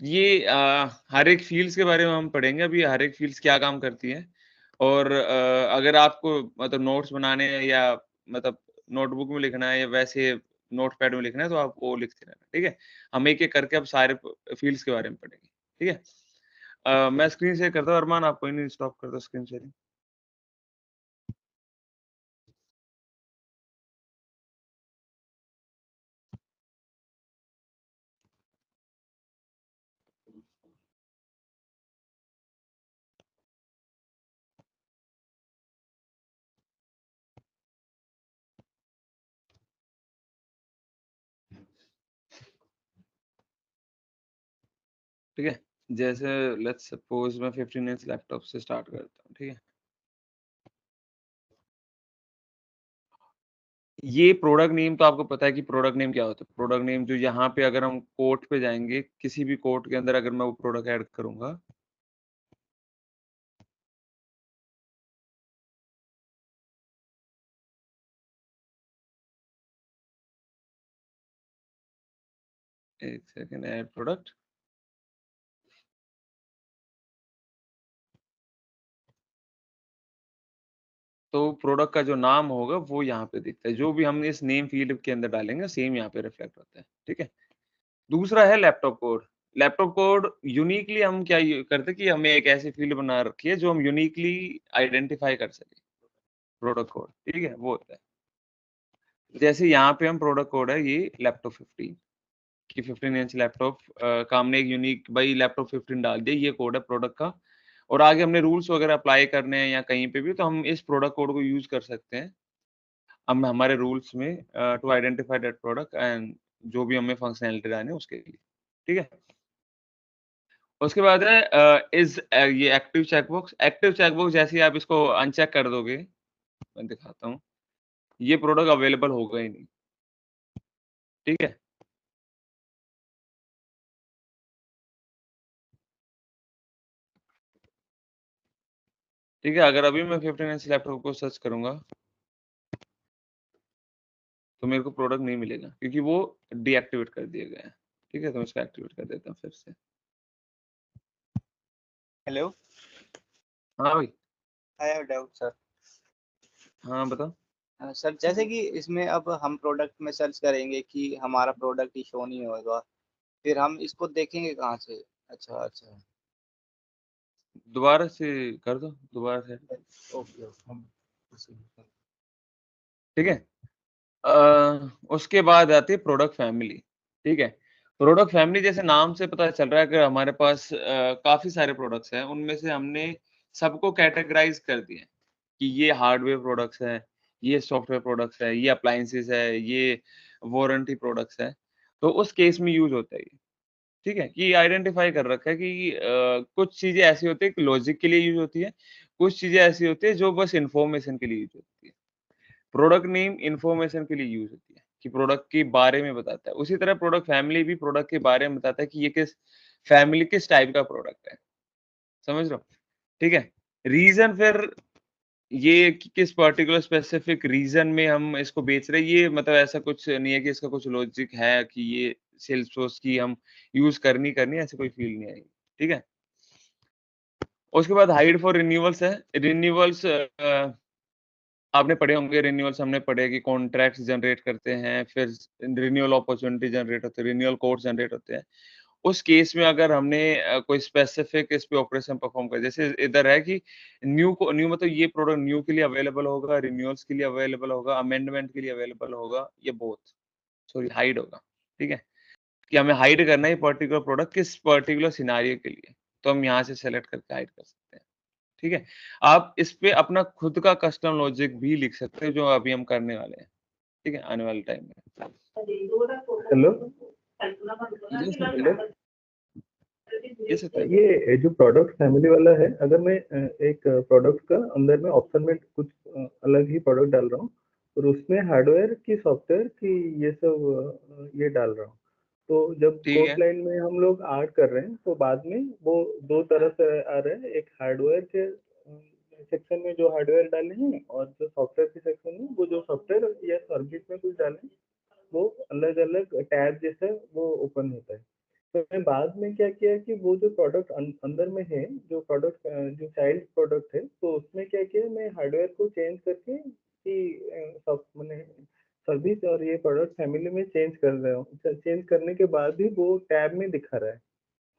ये हर एक फ़ील्ड्स के बारे में हम पढ़ेंगे अभी हर एक फ़ील्ड्स क्या काम करती हैं और अगर आपको मतलब नोट्स बनाने हैं या मतलब नोटबुक में लिखना है या वैसे नोटपैड में लिखना है तो आप वो लिखते रहना, ठीक है? हम एक-एक करके अब सारे फ़ील्ड्स के बारे में पढ़ेंगे, ठीक है? मैं स्क्रीन शेयर करता हूँ अरमान आप कोई नहीं स्टॉप कर दो स्क्रीन शेयरिंग। ठीक है? जैसे लेट्स सपोज़ मैं 15 इंच लैपटॉप से स्टार्ट करता हूँ, ठीक है? ये प्रोडक्ट नेम तो आपको पता है कि प्रोडक्ट नेम क्या होता है। प्रोडक्ट नेम जो यहाँ पे अगर हम कोट पे जाएँगे, किसी भी कोट के अंदर अगर मैं वो प्रोडक्ट ऐड करूँगा एक सेकंड ऐड प्रोडक्ट तो प्रोडक्ट का जो नाम होगा वो यहाँ पे दिखता है। जो भी हम इस नेम फ़ील्ड के अंदर डालेंगे सेम यहाँ पे रिफ्लेक्ट होता है, ठीक है? दूसरा है laptop code. Laptop code uniquely हम क्या ये करते हैं कि हमें एक ऐसी फ़ील्ड बना रखी है जो हम यूनिकली आइडेंटिफ़ाई कर सकें, प्रोडक्ट कोड, ठीक है? वो होता है। जैसे यहाँ पे हम प्रोडक्ट कोड है ये लैपटॉप 15 कि 15 इंच लैपटॉप का हमने एक यूनिक भाई लैपटॉप 15 डाल दिया, ये कोड है प्रोडक्ट का और आगे हमने रूल्स वगैरह अप्लाई करने हैं या कहीं पे भी तो हम इस प्रोडक्ट कोड को यूज़ कर सकते हैं। हम हमारे रूल्स में to identify that product and जो भी हमें फंक्शनैलिटी लानी है उसके लिए, ठीक है? उसके बाद है ये एक्टिव चेकबॉक्स जैसे ही आप इसको अनचेक कर दोगे, मैं दिखाता हूँ, ये प्रोडक्ट अवेलेबल होगा ही नहीं, ठीक है? ठीक है, अगर अभी मैं 15 इंच लैपटॉप को सर्च करूँगा तो मेरे को प्रोडक्ट नहीं मिलेगा क्योंकि वो डीएक्टिवेट कर दिया गया है। ठीक है? तो मैं इसको एक्टिवेट कर देता हूँ फिर से। हेलो। हाँ भाई। I have doubt sir. हाँ, बताओ। सर जैसे कि इसमें अब हम प्रोडक्ट में सर्च करेंगे कि हमारा प्रोडक्ट ही शो नहीं होगा, फिर हम इसको देखेंगे कहाँ से? अच्छा अच्छा। दोबारा से कर दो, दोबारा से। ओके ओके हम ठीक है? उसके बाद आती है प्रोडक्ट फैमिली। ठीक है? प्रोडक्ट फैमिली जैसे नाम से पता चल रहा है कि हमारे पास काफ़ी सारे प्रोडक्ट्स हैं, उनमें से हमने सबको कैटेगराइज़ कर दिया है कि ये हार्डवेयर प्रोडक्ट्स हैं, ये सॉफ्टवेयर प्रोडक्ट्स हैं, ये अप्लायंसेस है, ये वारंटी प्रोडक्ट्स हैं। तो उस केस में यूज़ होता है ये। ठीक है? कि आइडेंटिफ़ाई कर रखा है कि कुछ चीज़ें ऐसी होती हैं कि लॉजिक के लिए यूज़ होती है, कुछ चीज़ें ऐसी होती हैं जो बस इन्फॉर्मेशन के लिए यूज़ होती है। प्रोडक्ट नेम इन्फॉर्मेशन के लिए यूज़ होती है, कि प्रोडक्ट के बारे में बताता है। उसी तरह प्रोडक्ट फैमिली भी प्रोडक्ट के बारे में बताता है कि ये किस फैमिली किस टाइप का प्रोडक्ट है। समझ रहे हो? ठीक है? रीज़न फिर ये कि किस पर्टिकुलर स्पेसिफिक रीज़न में हम इसको बेच रहे हैं, ये मतलब ऐसा कुछ नहीं है कि इसका कुछ लॉजिक है कि ये सेल्सफ़ोर्स की हम यूज़ करनी है, ऐसी कोई फ़ील नहीं आएगी। ठीक है? उसके बाद हाइड फॉर रिन्यूअल्स है। रिन्यूअल्स आपने पढ़े होंगे रिन्यूअल्स हमने पढ़े कि कॉन्ट्रैक्ट्स जनरेट करते हैं, फिर रिन्यूअल अपॉर्च्युनिटी जनरेट होते हैं, रिन्यूअल कोड्स जनरेट होते हैं। उस केस में अगर हमने कोई स्पेसिफिक इस पे ऑपरेशन परफॉर्म कर जैसे इधर है कि न्यू मतलब ये प्रोडक्ट न्यू के लिए अवेलेबल होगा, रिन्यूअल्स के लिए अवेलेबल होगा, अमेंडमेंट के लिए अवेलेबल होगा, ये बोथ सॉरी हाइड होगा, ठीक है? कि हमें हाइड करना है ये पर्टिकुलर प्रोडक्ट किस पर्टिकुलर सिनेरियो के लिए, तो हम यहाँ से सेलेक्ट करके हाइड कर सकते हैं, ठीक है? आप इस पे अपना खुद का कस्टम लॉजिक भी लिख सकते हो जो अभी हम करने वाले हैं, ठीक है? आने वाले टाइम में। हेलो। ये सब हेलो। ये सब है। ये जो प्रोडक्ट फैमिली वाला है, अगर मैं एक प्रोडक्ट का अंदर में ऑप्शन में कुछ अलग ही प्रोडक्ट डाल रहा हूँ और उसमें हार्डवेयर की सॉफ्टवेयर की ये सब ये डाल रहा हूँ, तो जब ठीक कोड है, लाइन में हम लोग ऐड कर रहे हैं तो बाद में वो दो तरह से आ रहा है, एक हार्डवेयर के सेक्शन में जो हार्डवेयर डाले हैं और जो सॉफ्टवेयर के सेक्शन में वो जो सॉफ्टवेयर या सर्विस में कुछ डाले हैं, वो अलग अलग टैब जैसे वो ओपन होता है। तो मैंने बाद में क्या किया कि वो जो प्रोडक्ट अंदर में है, जो प्रोडक्ट जो चाइल्ड प्रोडक्ट है, तो उसमें क्या किया, मैं हार्डवेयर को चेंज करके कि सब मैंने सर्विस और ये प्रोडक्ट फैमिली में चेंज कर रहा हूँ। चेंज करने के बाद भी वो टैब में दिखा रहा है,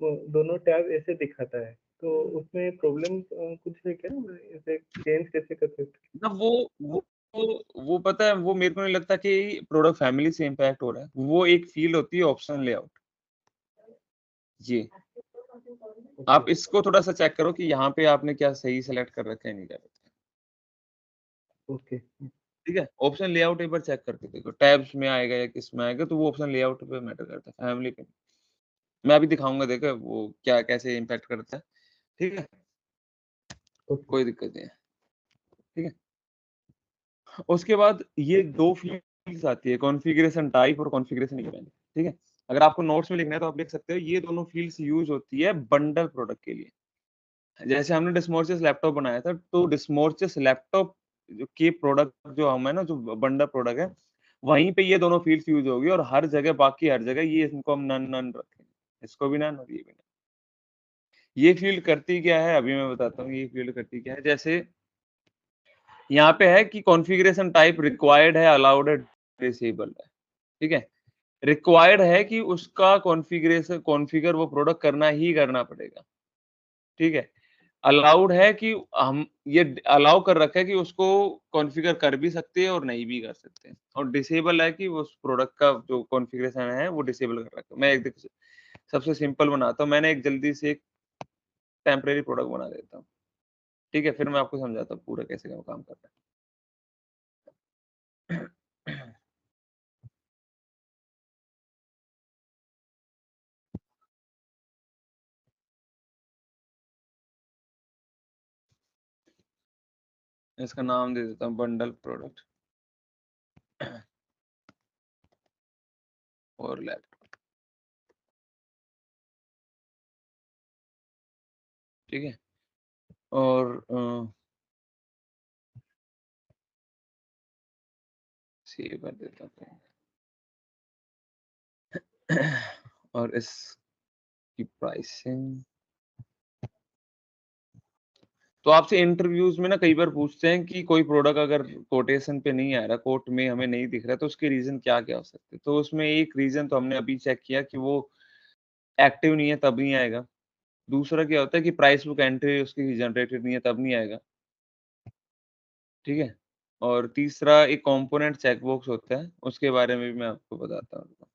वो दोनों टैब ऐसे दिखाता है। तो उसमें प्रॉब्लम कुछ है क्या? मैं इसे चेंज कैसे कर सकते? ना वो पता है, वो मेरे को नहीं लगता कि प्रोडक्ट फैमिली से इम्पैक्ट हो रहा है। वो एक फ़ील्ड होती है ऑप्शन लेआउट। जी, ओके। आप इसको थोड़ा-सा चेक करो कि यहाँ पे आपने क्या सही सेलेक्ट कर रखा है, नहीं कर रखा है। ओके। ठीक है? ऑप्शन लेआउट एक बार चेक करके देखो, टैब्स में आएगा या किस में आएगा, तो वो ऑप्शन लेआउट पे मैटर करता है, फैमिली पे नहीं। मैं अभी दिखाऊँगा, देखो वो क्या कैसे इम्पैक्ट करता है। ठीक है? ओके। कोई दिक्कत नहीं है। ठीक है? उसके बाद ये 2 फ़ील्ड्स आती है, कॉन्फ़िगरेशन टाइप और कॉन्फ़िगरेशन इवेंट। ठीक है? अगर आपको नोट्स में लिखना है तो आप लिख सकते हो, ये दोनों फ़ील्ड्स यूज़ होती है बंडल प्रोडक्ट के लिए। जैसे हमने डिस्मोर्सिस लैपटॉप बनाया था, तो डिस्मोर्सिस लैपटॉप जो के प्रोडक्ट जो हम है ना, जो बंडल प्रोडक्ट है, वहीं पे ये दोनों फ़ील्ड्स यूज़ होगी और हर जगह, बाकी हर जगह ये इनको हम नन नन रखेंगे। इसको भी नन और ये भी नन। ये फ़ील्ड करती क्या है, अभी मैं बताता हूँ ये फ़ील्ड करती क्या है। जैसे यहाँ पे है कि कॉन्फ़िगरेशन टाइप रिक्वायर्ड है, अलाउड है, डिसेबल्ड है। ठीक है? रिक्वायर्ड है कि उसका कॉन्फ़िगर वो प्रोडक्ट करना ही करना पड़ेगा। ठीक है? अलाउड है कि हम ये अलाउ कर रखा है कि उसको कॉन्फ़िगर कर भी सकते हैं और नहीं भी कर सकते हैं। और डिसेबल है कि उस प्रोडक्ट का जो कॉन्फ़िगरेशन है वो डिसेबल कर रखा है। मैं एक देखो सबसे सिंपल बनाता हूँ। मैंने एक जल्दी से एक टेम्परेरी प्रोडक्ट बना देता हूँ। ठीक है? फिर मैं आपको समझाता हूँ पूरा कैसे वो काम करता है। इसका नाम दे देता हूँ बंडल प्रोडक्ट और लैपटॉप। ठीक है? और सेव कर देता हूँ। और इसकी प्राइसिंग, तो आपसे इंटरव्यूज़ में ना कई बार पूछते हैं कि कोई प्रोडक्ट अगर कोटेशन पे नहीं आ रहा, कोट में हमें नहीं दिख रहा, तो उसके रीज़न क्या-क्या हो सकते हैं? तो उसमें एक रीज़न तो हमने अभी चेक किया कि वो एक्टिव नहीं है, तब नहीं आएगा। दूसरा क्या होता है कि प्राइस बुक एंट्री उसकी जनरेटेड नहीं है, तब नहीं आएगा। ठीक है? और तीसरा एक कंपोनेंट चेक बॉक्स होता है, उसके बारे में भी मैं आपको बताता हूँ।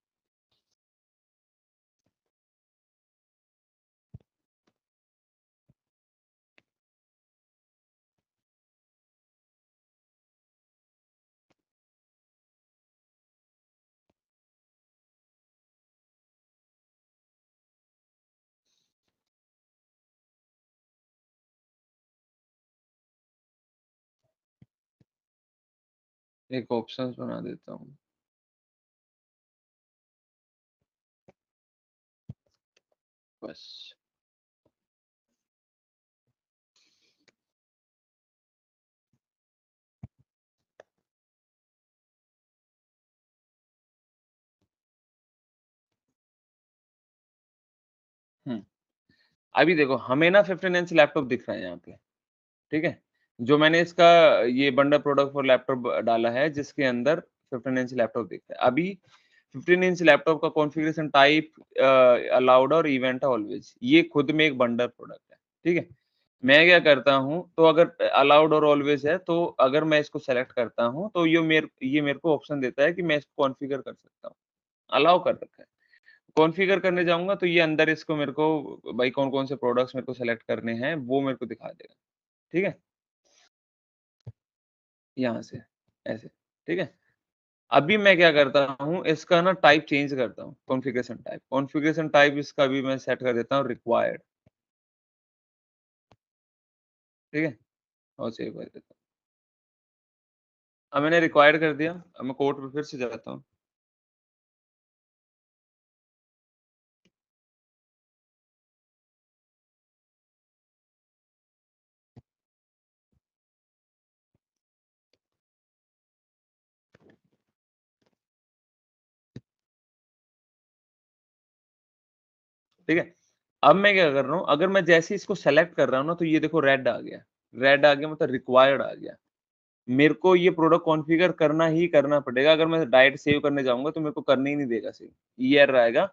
एक ऑप्शंस बना देता हूँ। बस। हुँ। अभी देखो हमें ना 15 इंच लैपटॉप दिख रहा है यहाँ पे। ठीक है? जो मैंने इसका ये बंडल प्रोडक्ट फॉर लैपटॉप डाला है, जिसके अंदर 15 इंच लैपटॉप दिखता है। अभी 15 इंच लैपटॉप का कॉन्फ़िगरेशन टाइप अलाउड और इवेंट है ऑलवेज़। ये खुद में एक बंडल प्रोडक्ट है। ठीक है? मैं क्या करता हूँ, तो अगर अलाउड और ऑलवेज़ है, तो अगर मैं इसको सेलेक्ट करता हूँ, तो ये मेरे को ऑप्शन देता है कि मैं इसको कॉन्फ़िगर कर सकता हूँ। अलाउ कर रखा है। कॉन्फ़िगर करने जाऊँगा, तो ये अंदर इसको मेरे को भाई कौन-कौन से प्रोडक्ट्स मेरे को सेलेक्ट करने हैं, वो मेरे को दिखा देगा। ठीक है? यहाँ से, ऐसे, ठीक है? अभी मैं क्या करता हूँ, इसका ना टाइप चेंज करता हूँ, कॉन्फ़िगरेशन टाइप इसका अभी मैं सेट कर देता हूँ रिक्वायर्ड, ठीक है? और सेव कर देता हूँ। अब मैंने रिक्वायर्ड कर दिया, अब मैं कोड पे फिर से जाता हूँ। ठीक है? अब मैं क्या कर रहा हूँ, अगर मैं जैसे ही इसको सेलेक्ट कर रहा हूँ ना, तो ये देखो रेड आ गया। रेड आ गया मतलब रिक्वायर्ड आ गया। मेरे को ये प्रोडक्ट कॉन्फ़िगर करना ही करना पड़ेगा। अगर मैं डायरेक्ट सेव करने जाऊँगा तो मेरे को करने ही नहीं देगा सेव। ये एरर आएगा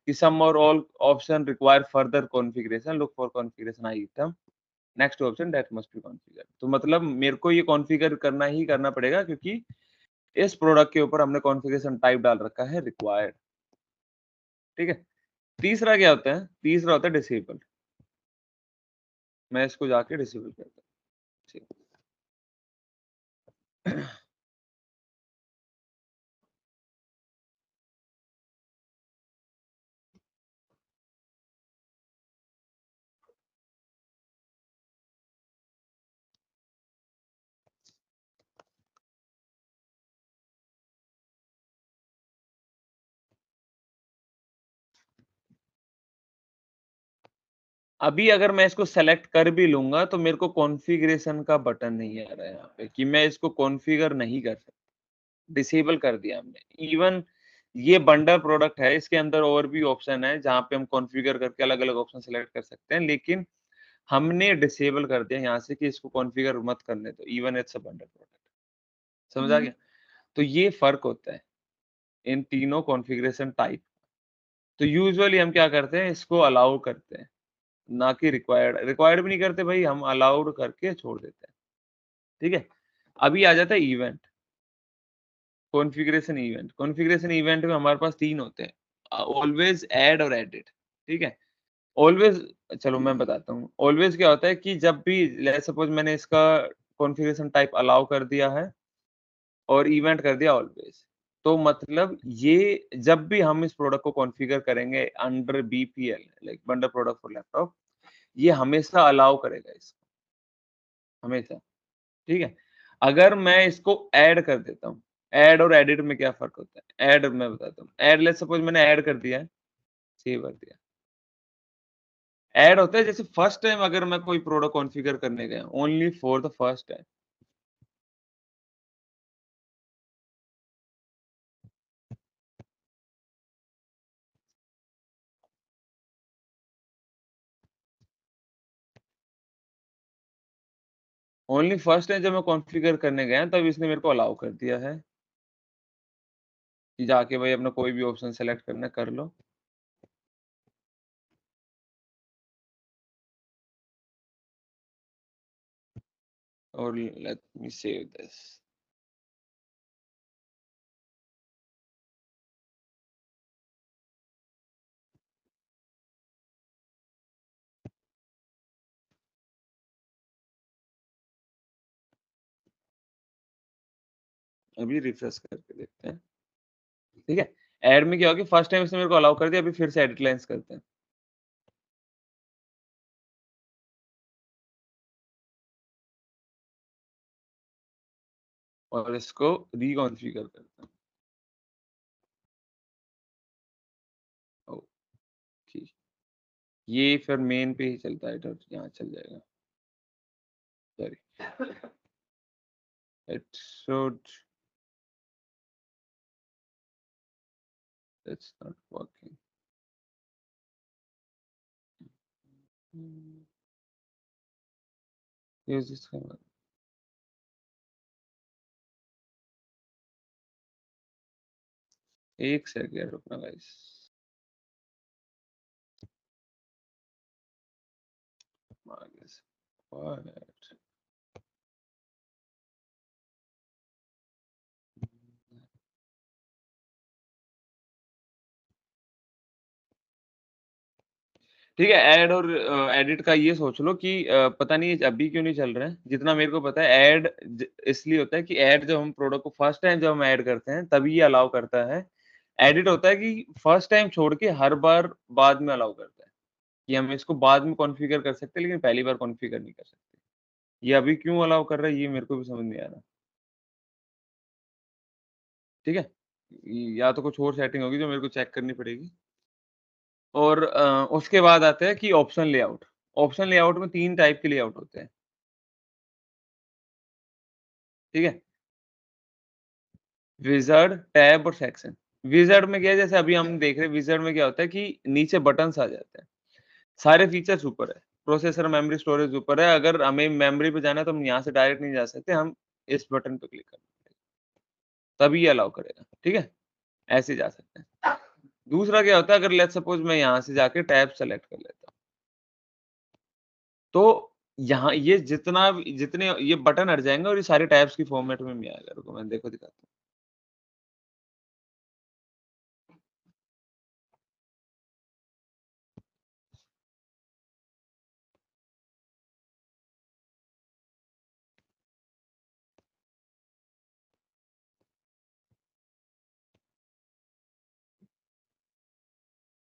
कि सम और all option require further configuration, look for configuration item, next option that must be configure. तो मतलब मेरे को ये कॉन्फ़िगर करना ही करना पड़ेगा, क्योंकि इस प्रोडक्ट के ऊपर हमने कॉन्फ़िगरेशन टाइप डाल रखा है रिक्वायर्ड। ठीक है? तीसरा क्या होता है? तीसरा होता है डिसेबल। मैं इसको जाके डिसेबल करता हूँ। ठीक। अभी अगर मैं इसको सेलेक्ट कर भी लूँगा, तो मेरे को कॉन्फ़िगरेशन का बटन नहीं आ रहा है यहाँ पे कि मैं इसको कॉन्फ़िगर नहीं कर सकता, डिसेबल कर दिया हमने। इवन ये बंडल प्रोडक्ट है, इसके अंदर और भी ऑप्शन है, जहाँ पे हम कॉन्फ़िगर करके अलग-अलग ऑप्शन सेलेक्ट कर सकते हैं, लेकिन हमने डिसेबल कर दिया यहाँ से कि इसको कॉन्फ़िगर मत करने दो, even it's a bundle product. समझ आ गया? तो ये फ़र्क होता है, इन तीनों कॉन्फ़िगरेशन टाइप। तो यूजुअली हम क्या करते हैं, इसको अलाउ करते हैं, ना कि रिक्वायर्ड। रिक्वायर्ड भी नहीं करते भाई, हम अलाउड करके छोड़ देते हैं। ठीक है? अभी आ जाता है event, configuration event. Configuration event में हमारे पास 3 होते हैं, ऑलवेज़, ऐड और एडिट। ठीक है? ऑलवेज़, चलो मैं बताता हूँ। ऑलवेज़ क्या होता है कि जब भी लेट्स सपोज़ मैंने इसका कॉन्फ़िगरेशन टाइप अलाउ कर दिया है और इवेंट कर दिया ऑलवेज़। तो मतलब ये जब भी हम इस प्रोडक्ट को कॉन्फ़िगर करेंगे under BPL, like bundle product for laptop, ये हमेशा अलाउ करेगा इसको, हमेशा। ठीक है? अगर मैं इसको ऐड कर देता हूँ, ऐड और एडिट में क्या फ़र्क होता है? ऐड मैं बताता हूँ। ऐड लेट्स सपोज़ मैंने ऐड कर दिया है, सेव कर दिया। ऐड होता है जैसे फर्स्ट टाइम अगर मैं कोई प्रोडक्ट कॉन्फ़िगर करने गया, only for the first time. Only first time जब मैं कॉन्फ़िगर करने गया, तब इसने मेरे को अलाउ कर दिया है कि जाके भाई अपना कोई भी ऑप्शन सेलेक्ट करना है, कर लो। और लेट मी सेव दिस। अभी रिफ्रेश करके देखते हैं। ठीक है? ऐड में क्या होगा कि फर्स्ट टाइम इसने मेरे को अलाउ कर दिया, अभी फिर से एडिट लाइन्स करते हैं। और इसको रिकॉन्फ़िगर करते हैं। ओके, ये फिर मेन पे ही चलता है, तो यहाँ चल जाएगा। Sorry, it should, it's not working. Use this command. एक सेकंड रुकना गाइस। Minus what? ठीक है, ऐड और एडिट का ये सोच लो कि पता नहीं अभी क्यों नहीं चल रहा है। जितना मेरे को पता है ऐड इसलिए होता है कि ऐड जब हम प्रोडक्ट को फर्स्ट टाइम जब हम ऐड करते हैं तभी ये अलाउ करता है। एडिट होता है कि फर्स्ट टाइम छोड़ के हर बार बाद में अलाउ करता है कि हम इसको बाद में कॉन्फ़िगर कर सकते हैं, लेकिन पहली बार कॉन्फ़िगर नहीं कर सकते। ये अभी क्यों अलाउ कर रहा है, ये मेरे को भी समझ नहीं आ रहा। ठीक है? या तो कुछ और सेटिंग होगी जो मेरे को चेक करनी पड़ेगी। और उसके बाद आता है कि ऑप्शन लेआउट। ऑप्शन लेआउट में 3 टाइप के लेआउट होते हैं। ठीक है? विज़ार्ड, टैब और सेक्शन। विज़ार्ड में क्या है, जैसे अभी हम देख रहे हैं विज़ार्ड में क्या होता है कि नीचे बटन्स आ जाते हैं। सारे फीचर्स ऊपर है, प्रोसेसर, मेमोरी, स्टोरेज ऊपर है। अगर हमें मेमोरी पे जाना है तो हम यहाँ से डायरेक्ट नहीं जा सकते, हम इस बटन पे क्लिक करना पड़ेगा, तभी ये अलाउ करेगा, ठीक है? ऐसे जा सकते हैं। दूसरा क्या होता है, अगर लेट्स सपोज़ मैं यहाँ से जाके टैब सेलेक्ट कर लेता हूँ, तो यहाँ ये जितने ये बटन हट जाएँगे और ये सारे टैब्स की फॉर्मेट में भी आएगा। रुको मैं देखो दिखाता हूँ।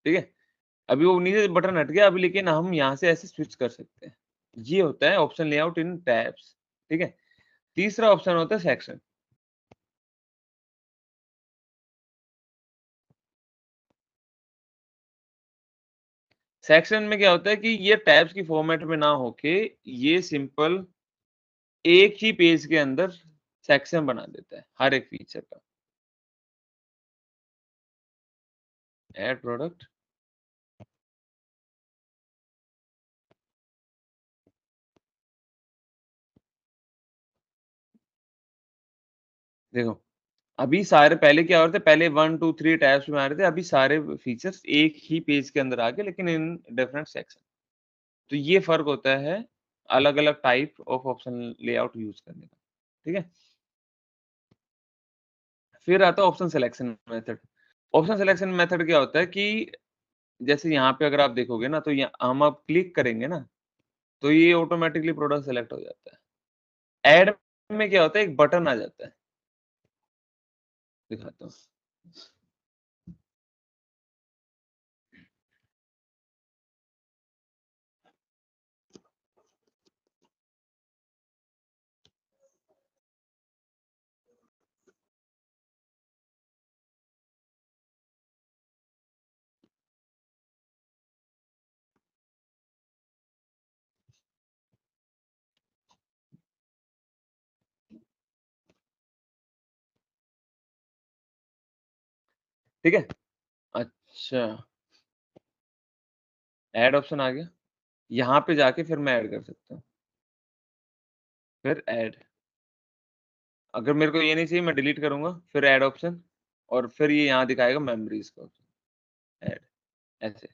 ठीक है? अभी वो नीचे बटन हट गया, अभी लेकिन हम यहाँ से ऐसे स्विच कर सकते हैं। ये होता है ऑप्शन लेआउट इन टैब्स, ठीक है? तीसरा ऑप्शन होता है सेक्शन। सेक्शन में क्या होता है कि ये टैब्स की फॉर्मेट में ना होके ये सिंपल एक ही पेज के अंदर सेक्शन बना देता है, हर एक फीचर का। ऐड प्रोडक्ट, देखो अभी सारे पहले क्या हो रहे थे, पहले 1, 2, 3 टैब्स में आ रहे थे, अभी सारे फीचर्स एक ही पेज के अंदर आ गए लेकिन इन डिफरेंट सेक्शन। तो ये फ़र्क होता है अलग-अलग type of option layout use करने का, ठीक है? फिर आता है option selection method. Option selection method क्या होता है कि जैसे यहाँ पे अगर आप देखोगे ना, तो य हम अब क्लिक करेंगे ना, तो ये ऑटोमैटिकली प्रोडक्ट सेलेक्ट हो जाता है। ऐड में क्या होता है, एक बटन आ जाता है, दिखाता हूँ। ठीक है? अच्छा, ऐड ऑप्शन आ गया। यहाँ पे जाके फिर मैं ऐड कर सकता हूँ। फिर ऐड, अगर मेरे को ये नहीं चाहिए मैं डिलीट करूँगा, फिर ऐड ऑप्शन और फिर ये यहाँ दिखाएगा मेमोरीज़ का ऑप्शन, ऐड, ऐसे।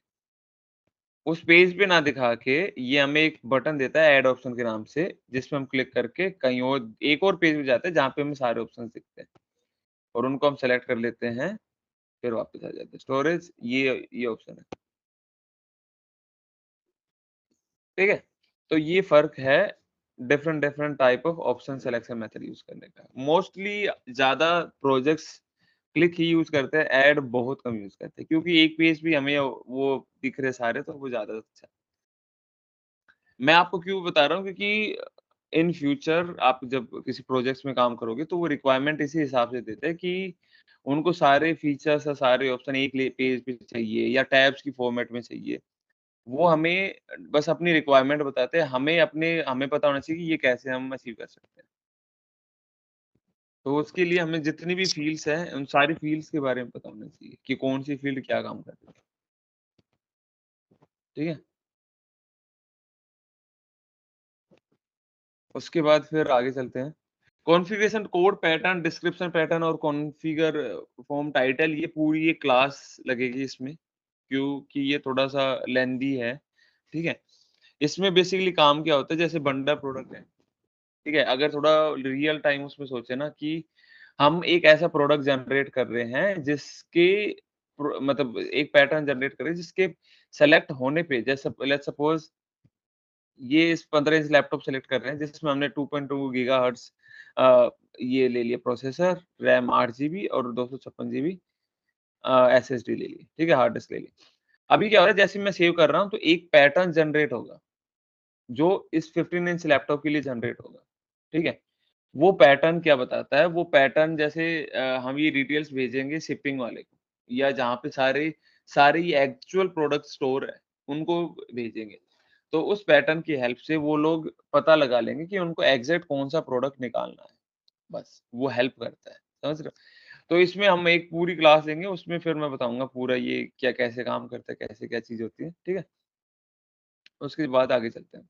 उस पेज पे ना दिखा के ये हमें एक बटन देता है ऐड ऑप्शन के नाम से, जिसमें हम क्लिक करके कहीं और एक और पेज में जाते हैं जहाँ पे हमें सारे ऑप्शंस दिखते हैं और उनको हम सेलेक्ट कर लेते हैं, फिर वापस आ जाते हैं। स्टोरेज ये ऑप्शन है, ठीक है? तो ये फ़र्क है different different type of option selection method use करने का। मोस्टली ज़्यादा प्रोजेक्ट्स क्लिक ही यूज़ करते हैं, ऐड बहुत कम यूज़ करते हैं क्योंकि एक पेज भी हमें वो दिख रहे सारे तो वो ज़्यादा अच्छा है। मैं आपको क्यों बता रहा हूँ क्योंकि इन फ्यूचर आप जब किसी प्रोजेक्ट्स में काम करोगे तो वो रिक्वायरमेंट इसी हिसाब से देते हैं कि उनको सारे फीचर्स और सारे ऑप्शन एक पेज पे चाहिए या टैब्स की फॉर्मेट में चाहिए। वो हमें बस अपनी रिक्वायरमेंट बताते हैं, हमें पता होना चाहिए कि ये कैसे हम अचीव कर सकते हैं। तो उसके लिए हमें जितनी भी फ़ील्ड्स हैं, उन सारी फ़ील्ड्स के बारे में पता होना चाहिए कि कौन-सी फ़ील्ड क्या काम कर रही है। ठीक है? उसके बाद फिर आगे चलते हैं। Configuration code pattern, description pattern और कॉन्फ़िगर फॉर्म टाइटल ये पूरी एक क्लास लगेगी इसमें, क्योंकि ये थोड़ा-सा लेंथी है, ठीक है? इसमें बेसिकली काम क्या होता है जैसे बंडल प्रोडक्ट है, ठीक है? अगर थोड़ा रियल टाइम उसमें सोचे ना कि हम एक ऐसा प्रोडक्ट जनरेट कर रहे हैं जिसके मतलब एक पैटर्न जनरेट कर रहे हैं जिसके सेलेक्ट होने पे जैसे लेट्स सपोज़ ये इस 15 इंच लैपटॉप सेलेक्ट कर रहे हैं जिसमें हमने 2.2 गीगाहर्ट्ज़ ये ले लिया प्रोसेसर, रैम 8 जीबी और 256 जीबी एसएसडी ले ली, ठीक है? हार्ड डिस्क ले ली। अभी क्या हो रहा है जैसे मैं सेव कर रहा हूँ तो एक पैटर्न जनरेट होगा, जो इस 15 इंच लैपटॉप के लिए जनरेट होगा, ठीक है? वो पैटर्न क्या बताता है, वो पैटर्न जैसे हम ये डिटेल्स भेजेंगे शिपिंग वाले को या जहाँ पे सारे ये एक्चुअल प्रोडक्ट स्टोर है, उनको भेजेंगे। तो उस पैटर्न की हेल्प से वो लोग पता लगा लेंगे कि उनको एग्ज़ैक्ट कौन-सा प्रोडक्ट निकालना है, बस वो हेल्प करता है, समझ रहे हो? तो इसमें हम एक पूरी क्लास लेंगे, उसमें फिर मैं बताऊँगा पूरा ये क्या कैसे काम करता है, कैसे क्या चीज़ होती है, ठीक है? उसके बाद आगे चलते हैं।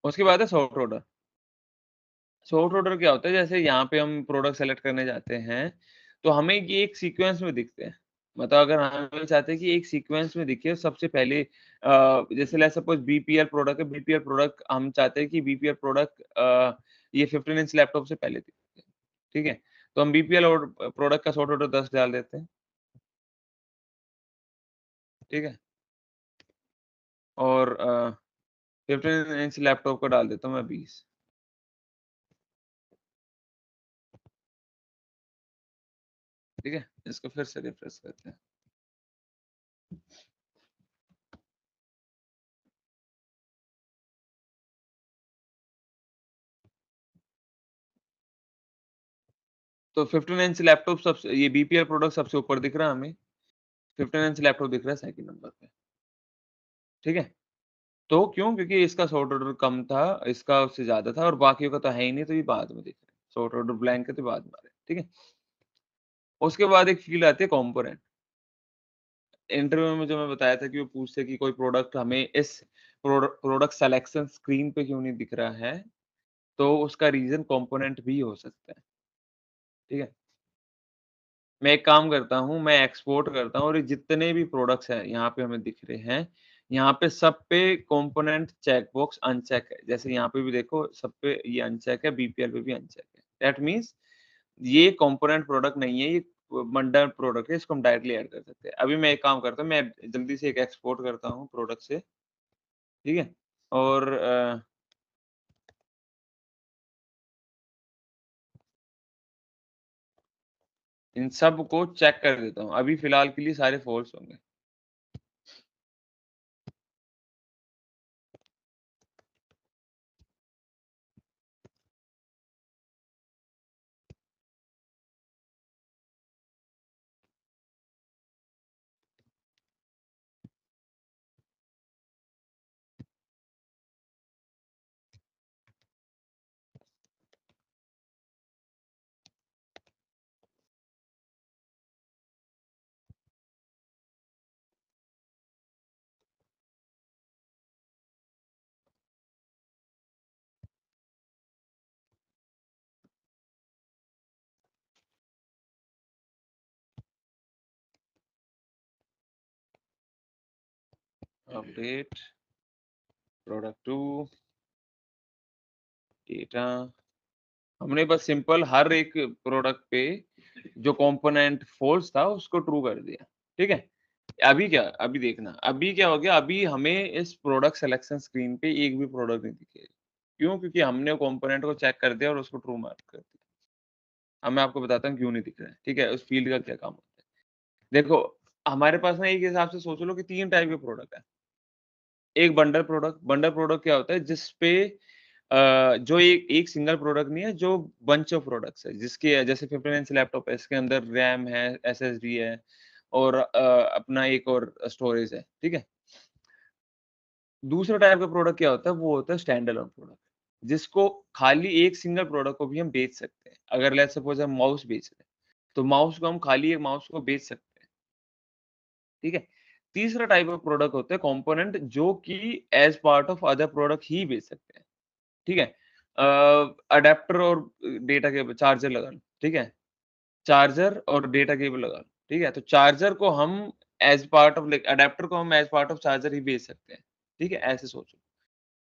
उसके बाद है सॉर्ट ऑर्डर। सॉर्ट ऑर्डर क्या होता है, जैसे यहाँ पे हम प्रोडक्ट सेलेक्ट करने जाते हैं, तो हमें ये एक सीक्वेंस में दिखते हैं। मतलब अगर हम चाहते हैं कि एक सीक्वेंस में दिखे सबसे पहले जैसे लेट्स सपोज़ बीपीएल प्रोडक्ट है, बीपीएल प्रोडक्ट हम चाहते हैं कि बीपीएल प्रोडक्ट ये 15 इंच लैपटॉप से पहले दिखे, ठीक है? तो हम बीपीएल और प्रोडक्ट का सॉर्ट ऑर्डर 10 डाल देते हैं, ठीक है? और 15 इंच लैपटॉप का डाल देता हूँ मैं 20, ठीक है? इसको फिर से रिफ्रेश करते हैं। तो 15 इंच लैपटॉप सबसे ये बीपीएल प्रोडक्ट सबसे ऊपर दिख रहा है हमें, 15 इंच लैपटॉप दिख रहा है सेकंड नंबर पे, ठीक है? तो क्यों? क्योंकि इसका सॉर्ट ऑर्डर कम था, इसका उससे ज़्यादा था और बाकियों का तो है ही नहीं, तो ये बाद में दिख रहा है। सॉर्ट ऑर्डर ब्लैंक है तो बाद में आ रहा है, ठीक है? उसके बाद एक फील्ड आती है कंपोनेंट। इंटरव्यू में जो मैं बताया था कि वो पूछते हैं कि कोई प्रोडक्ट हमें इस प्रोडक्ट सिलेक्शन स्क्रीन पे क्यों नहीं दिख रहा है, तो उसका रीज़न कंपोनेंट भी हो सकता है, ठीक है? मैं एक काम करता हूँ, मैं एक्सपोर्ट करता हूँ और ये जितने भी प्रोडक्ट्स हैं, यहाँ पे हमें दिख रहे हैं, यहाँ पे सब पे कंपोनेंट चेक बॉक्स अनचेक है। जैसे यहाँ पे भी देखो सब पे ये अनचेक है, बीपीएल पे भी अनचेक है। दैट मीन्स ये कंपोनेंट प्रोडक्ट नहीं है, ये बंडल प्रोडक्ट है, इसको हम डायरेक्टली ऐड कर सकते हैं। अभी मैं एक काम करता हूँ, मैं जल्दी से एक एक्सपोर्ट करता हूँ प्रोडक्ट से, ठीक है? और इन सब को चेक कर देता हूँ। अभी फिलहाल के लिए सारे फ़ॉल्स होंगे। अपडेट, प्रोडक्ट 2, डेटा हमने बस सिंपल हर एक प्रोडक्ट पे जो कंपोनेंट फ़ॉल्स था उसको ट्रू कर दिया, ठीक है? अभी देखना, अभी क्या हो गया, अभी हमें इस प्रोडक्ट सिलेक्शन स्क्रीन पे एक भी प्रोडक्ट नहीं दिखेगा। क्यों? क्योंकि हमने वो कंपोनेंट को चेक कर दिया और उसको ट्रू मार्क कर दिया। अब मैं आपको बताता हूँ क्यों नहीं दिख रहा है, ठीक है? उस फ़ील्ड का क्या काम होता है। देखो, हमारे पास ना एक हिसाब से सोच लो कि 3 टाइप के प्रोडक्ट हैं। एक बंडल प्रोडक्ट क्या होता है जिस पे जो एक एक सिंगल प्रोडक्ट नहीं है, जो बंच ऑफ प्रोडक्ट्स है, जिसके जैसे 15 इंच लैपटॉप है, इसके अंदर रैम है, एसएसडी है और अपना एक और स्टोरेज है, ठीक है? दूसरा टाइप का प्रोडक्ट क्या होता है, वो होता है स्टैंड अलोन प्रोडक्ट, जिसको खाली एक सिंगल प्रोडक्ट को भी हम बेच सकते हैं। अगर लेट्स सपोज़ हम माउस बेच रहे हैं, तो माउस को हम खाली एक माउस को बेच सकते हैं, ठीक है? तीसरा टाइप ऑफ प्रोडक्ट होता है कंपोनेंट जो कि as part of other product ही बेच सकते हैं। ठीक है? अडैप्टर और डेटा केबल चार्जर लगा लो, ठीक है? चार्जर और डेटा केबल लगा लो, ठीक है? तो चार्जर को हम as part of like adapter को हम एज़ पार्ट ऑफ चार्जर ही बेच सकते हैं, ठीक है? ऐसे सोचो।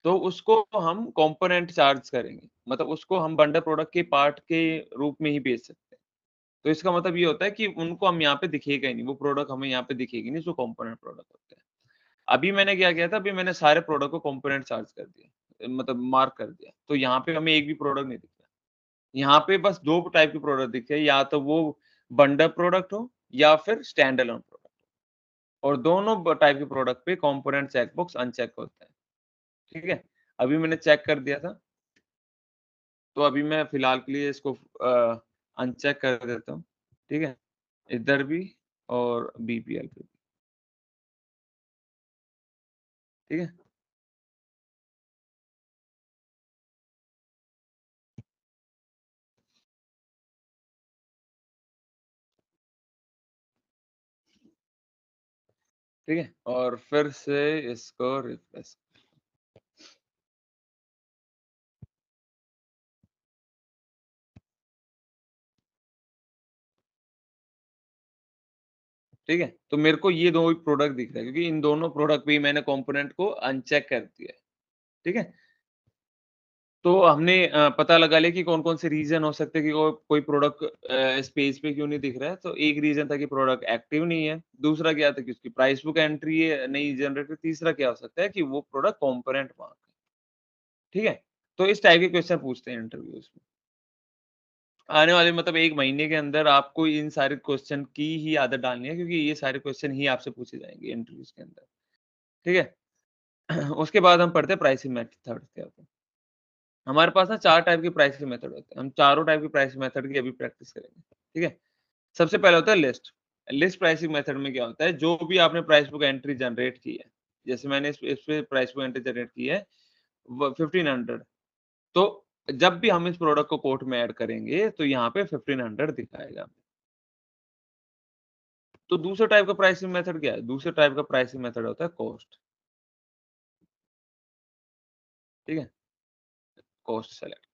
तो उसको हम कंपोनेंट चार्ज करेंगे, मतलब उसको हम बंडल प्रोडक्ट के पार्ट के रूप में ही बेच सकते हैं। तो इसका मतलब ये होता है कि उनको हम यहाँ पे दिखेगा ही नहीं, वो प्रोडक्ट हमें यहाँ पे दिखेगी नहीं जो कंपोनेंट प्रोडक्ट होते हैं। अभी मैंने क्या किया था, अभी मैंने सारे प्रोडक्ट को कंपोनेंट चार्ज कर दिया, मतलब मार्क कर दिया। तो यहाँ पे हमें एक भी प्रोडक्ट नहीं दिख रहा। यहाँ पे बस 2 टाइप के प्रोडक्ट दिखते हैं, या तो वो बंडल प्रोडक्ट हो या फिर स्टैंड अलोन प्रोडक्ट और दोनों टाइप के प्रोडक्ट पे कंपोनेंट चेक बॉक्स अनचेक होता है, ठीक है? अभी मैंने चेक कर दिया था, तो अभी मैं फिलहाल के लिए इसको अनचेक कर देता हूँ, ठीक है? इधर भी और बीपीएल पे भी, ठीक है? ठीक है? और फिर से इसको रिफ्रेश ठीक है? तो मेरे को ये 2 ही प्रोडक्ट दिख रहा है क्योंकि इन दोनों प्रोडक्ट पे ही मैंने कंपोनेंट को अनचेक कर दिया है, ठीक है? तो हमने पता लगा लिया कि कौन-कौन से रीज़न हो सकते हैं कि वो कोई प्रोडक्ट इस पेज पे क्यों नहीं दिख रहा है। तो एक रीज़न था कि प्रोडक्ट एक्टिव नहीं है, दूसरा क्या था कि उसकी प्राइस बुक एंट्री है नहीं जनरेट हुई, तीसरा क्या हो सकता है कि वो प्रोडक्ट कंपोनेंट माँग है, ठीक है? तो इस टाइप के क्वेश्चन पूछते हैं इंटरव्यूज़ में। आने वाले मतलब 1 महीने के अंदर आपको इन सारे क्वेश्चन की ही आदत डालनी है क्योंकि ये सारे क्वेश्चन ही आपसे पूछे जाएँगे इंटरव्यूज़ के अंदर, ठीक है? उसके बाद हम पढ़ते हैं प्राइसिंग मेथड क्या होता है। हमारे पास ना 4 टाइप के प्राइसिंग मेथड होते हैं। हम चारों टाइप के प्राइसिंग मेथड की अभी प्रैक्टिस करेंगे, ठीक है? सबसे पहले होता है लिस्ट। लिस्ट प्राइसिंग मेथड में क्या होता है, जो भी आपने प्राइस बुक एंट्री जनरेट की है, जैसे मैंने इस पे प्राइस बुक एंट्री जनरेट की है व 1500 तो जब भी हम इस प्रोडक्ट को कोर्ट में ऐड करेंगे, तो यहाँ पे 1500 दिखाएगा। तो दूसरे टाइप का प्राइसिंग मेथड क्या है? दूसरे टाइप का प्राइसिंग मेथड होता है कॉस्ट, ठीक है? Cost select.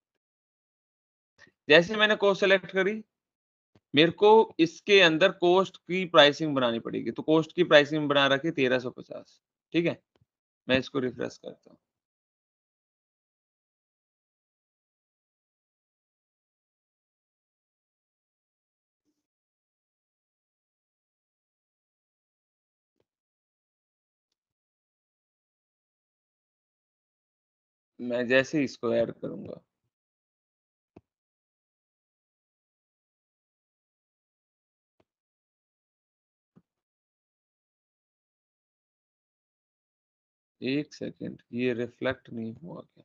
जैसे मैंने कॉस्ट सेलेक्ट करी, मेरे को इसके अंदर कॉस्ट की प्राइसिंग बनानी पड़ेगी। तो कॉस्ट की प्राइसिंग बना रखी है 1350 ठीक है? मैं इसको रिफ्रेश करता हूँ। मैं जैसे ही इसको ऐड करूँगा, एक सेकंड ये रिफ्लेक्ट नहीं हुआ क्या?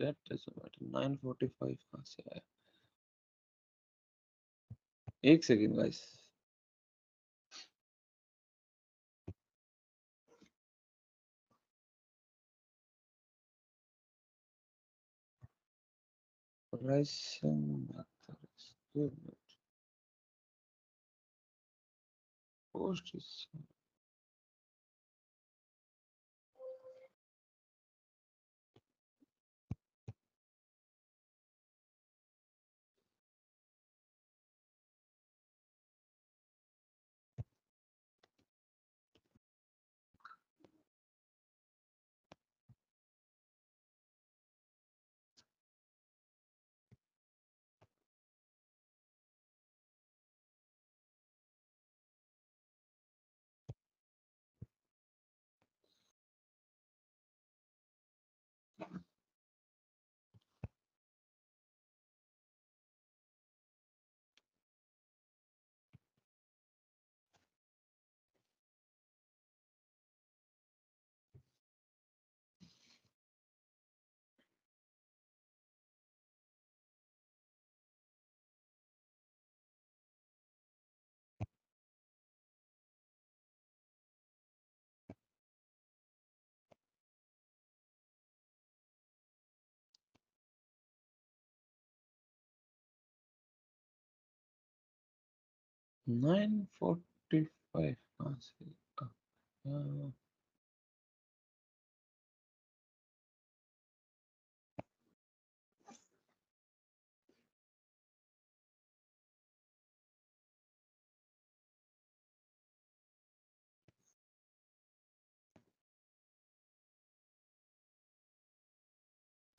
दैट डज़न्ट मैटर 945 कहाँ से आया? एक second guys. Pricing method cost is $945 कहाँ से आया?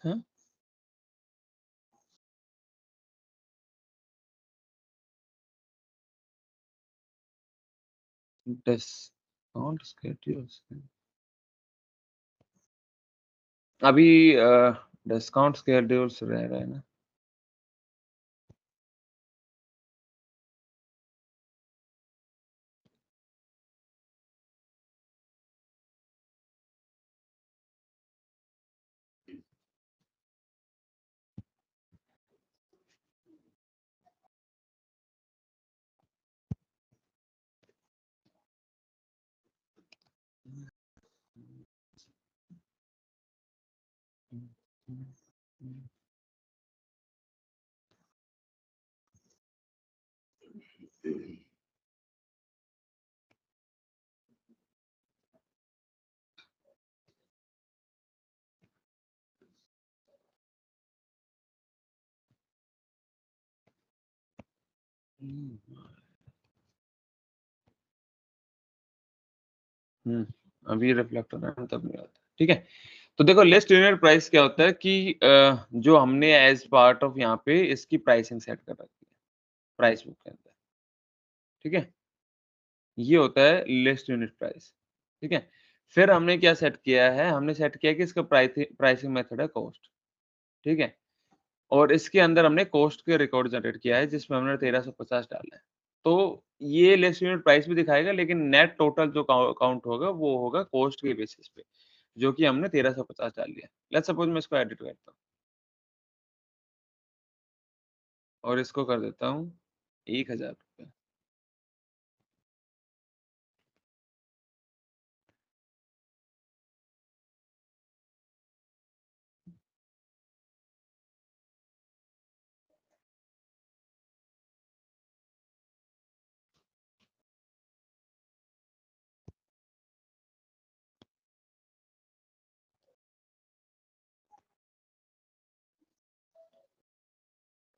हाँ? 10 डिस्काउंट स्केड्यूल्स अभी डिस्काउंट स्केड्यूल्स रह रहे हैं ना। अभी रिफ्लेक्ट हो रहा है तब नहीं आता। ठीक है, तो देखो लिस्ट यूनिट प्राइस क्या होता है कि जो हमने एज पार्ट ऑफ यहाँ पे इसकी प्राइसिंग सेट कर रखी है प्राइस बुक के अंदर। ठीक है, ये होता है लिस्ट यूनिट प्राइस। ठीक है, फिर हमने क्या सेट किया है, हमने सेट किया कि इसका प्राइसिंग मेथड है कॉस्ट। ठीक है, और इसके अंदर हमने कॉस्ट के रिकॉर्ड जनरेट किया है जिसमें हमने 1350 डाला है। तो ये लिस्ट यूनिट प्राइस भी दिखाएगा लेकिन नेट टोटल जो काउंट होगा वो होगा कॉस्ट के बेसिस पे, जो कि हमने 1350 डाल लिया। लेट्स सपोज मैं इसको एडिट करता हूँ और इसको कर देता हूँ 1000 रुपये।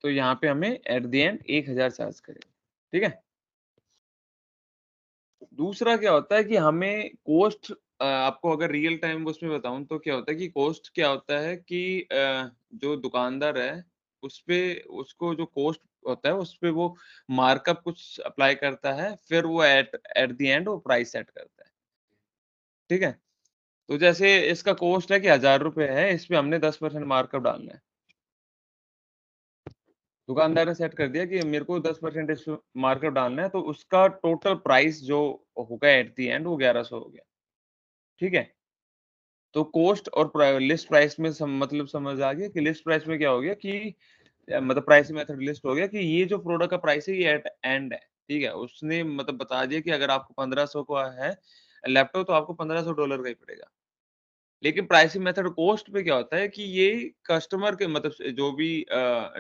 तो यहाँ पे हमें एट द एंड 1000 चार्ज करेगा। ठीक है, दूसरा क्या होता है कि हमें कॉस्ट आपको अगर रियल टाइम उसमें बताऊं तो क्या होता है कि कॉस्ट क्या होता है कि जो दुकानदार है उस पे उसको जो कॉस्ट होता है उस पे वो मार्कअप कुछ अप्लाई करता है, फिर वो एट एट द एंड वो प्राइस सेट करता है। ठीक है, तो जैसे इसका कॉस्ट है कि 1000 रुपए है, इस पे हमने 10% मार्कअप डालना है। दुकानदार ने सेट कर दिया कि मेरे को 10% इस मार्कअप डालना है, तो उसका टोटल प्राइस जो होगा एट द एंड वो 1100 हो गया। ठीक है, तो कॉस्ट और लिस्ट प्राइस में मतलब समझ आ गया कि लिस्ट प्राइस में क्या हो गया कि मतलब प्राइस मेथड लिस्ट हो गया कि ये जो प्रोडक्ट का प्राइस है ये एट एंड है। ठीक है, उसने मतलब बता दिया कि अगर आपको 1500 का है लैपटॉप तो आपको $1500 का ही पड़ेगा। लेकिन प्राइसिंग मेथड कॉस्ट पे क्या होता है कि ये कस्टमर के मतलब जो भी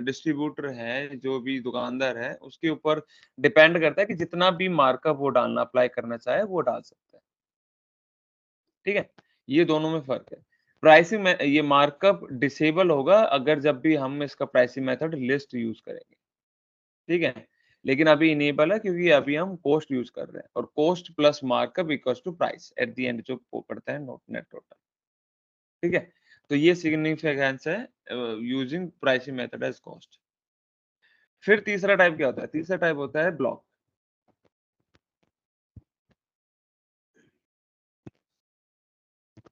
डिस्ट्रीब्यूटर है, जो भी दुकानदार है, उसके ऊपर डिपेंड करता है कि जितना भी मार्कअप वो डालना अप्लाई करना चाहे वो डाल सकता है। ठीक है, ये दोनों में फ़र्क है। प्राइसिंग में ये मार्कअप डिसेबल होगा अगर जब भी हम इसका प्राइसिंग मेथड लिस्ट यूज़ करेंगे, ठीक है? लेकिन अभी इनेबल है क्योंकि अभी हम कॉस्ट यूज़ कर रहे हैं और cost plus markup equals to price at the end जो वो पड़ता है नोट नेट टोटल, ठीक है? तो ये सिग्निफिकेंस है using pricing method as cost. फिर तीसरा टाइप क्या होता है? तीसरा टाइप होता है ब्लॉक।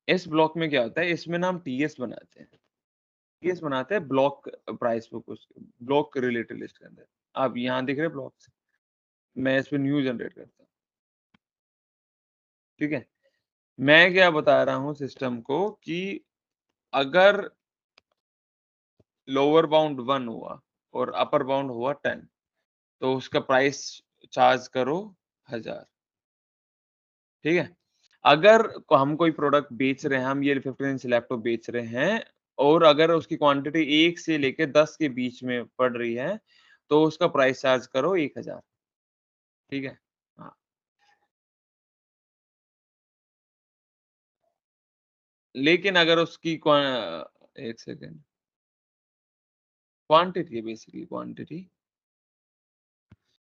इस ब्लॉक में क्या होता है? इसमें ना हम टीएस बनाते हैं। टीएस बनाते हैं ब्लॉक प्राइस बुक उसके ब्लॉक रिलेटेड लिस्ट के अंदर। आप यहाँ दिख रहे हैं ब्लॉक्स? मैं इस पे न्यू जनरेट करता हूँ, ठीक है? मैं क्या बता रहा हूँ सिस्टम को कि अगर लोअर बाउंड 1 हुआ और अपर बाउंड हुआ 10 तो उसका प्राइस चार्ज करो 1000, ठीक है? अगर हम कोई प्रोडक्ट बेच रहे हैं, हम ये 15 इंच लैपटॉप बेच रहे हैं और अगर उसकी क्वांटिटी 1 से लेके 10 के बीच में पड़ रही है, तो उसका प्राइस चार्ज करो 1000, ठीक है? हाँ, लेकिन अगर उसकी एक सेकंड, क्वांटिटी है बेसिकली क्वांटिटी।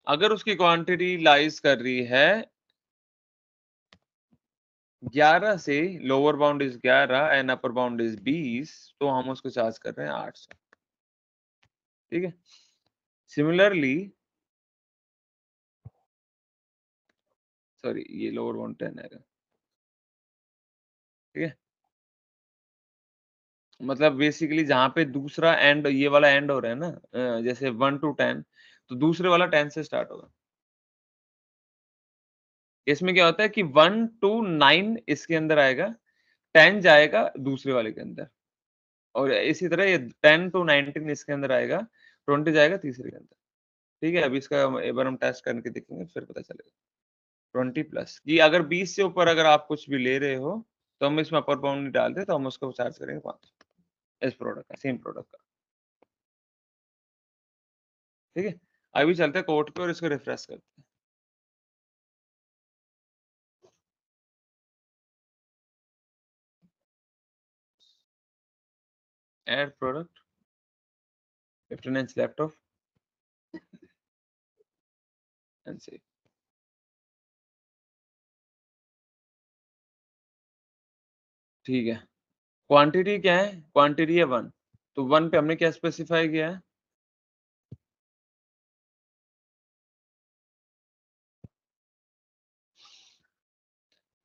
अगर उसकी क्वांटिटी लाइज़ कर रही है 11 से, lower bound is 11 and upper bound is 20 तो हम उसको चार्ज कर रहे हैं 800, ठीक है? सिमिलरली सॉरी ये लोअर बाउंड 10 आएगा, ठीक है। मतलब बेसिकली जहाँ पे दूसरा एंड ये वाला एंड हो रहा है ना, जैसे 1 to 10, तो दूसरे वाला 10 से स्टार्ट होगा। इसमें क्या होता है कि 1 to 9 इसके अंदर आएगा, 10 जाएगा दूसरे वाले के अंदर, और इसी तरह ये 10 to 19 इसके अंदर आएगा, 20 जाएगा तीसरे के अंदर। ठीक है, अभी इसका एक बार हम टेस्ट करके देखेंगे, फिर पता चलेगा। 20 प्लस कि अगर 20 से ऊपर अगर आप कुछ भी ले रहे हो, तो हम इसमें अपर बाउंड नहीं डालते, तो हम उसको चार्ज करेंगे 500 इस प्रोडक्ट का, सेम प्रोडक्ट का। ठीक है, अभी चलते हैं कोड पे और इसको रिफ्रेश करते हैं। Add product, 15 inch laptop and save. ठीक है, क्वांटिटी क्या है? क्वांटिटी है 1, तो 1 पे हमने क्या स्पेसिफाई किया है?